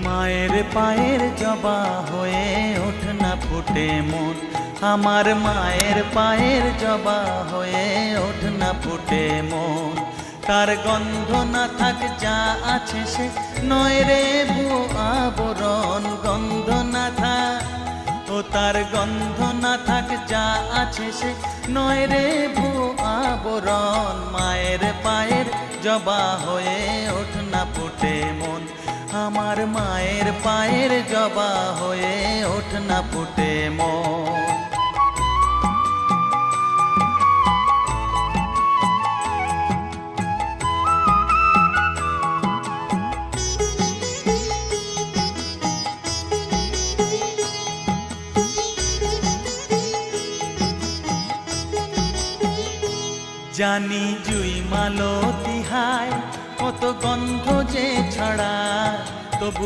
মায়ের পায়ের জবা হয়ে ওঠ না ফুটে মন, আমার মায়ের পায়ের জবা হয়ে ওঠ না ফুটে মন। তার গন্ধ না থাক যা আছে সে নয় রে ভুয়ো আবরণ, গন্ধ না থাক ও তার গন্ধ না থাক যা আছে সে নয় রে ভুয়ো আবরণ। মায়ের পায়ের জবা হয়ে ওঠ না ফুটে মন, আমার মায়ের পায়ের জবা হয়ে ওঠ না ফুটে মন। জানি জুই মালতি হায় কত গন্ধ যে ছড়ায়, তবু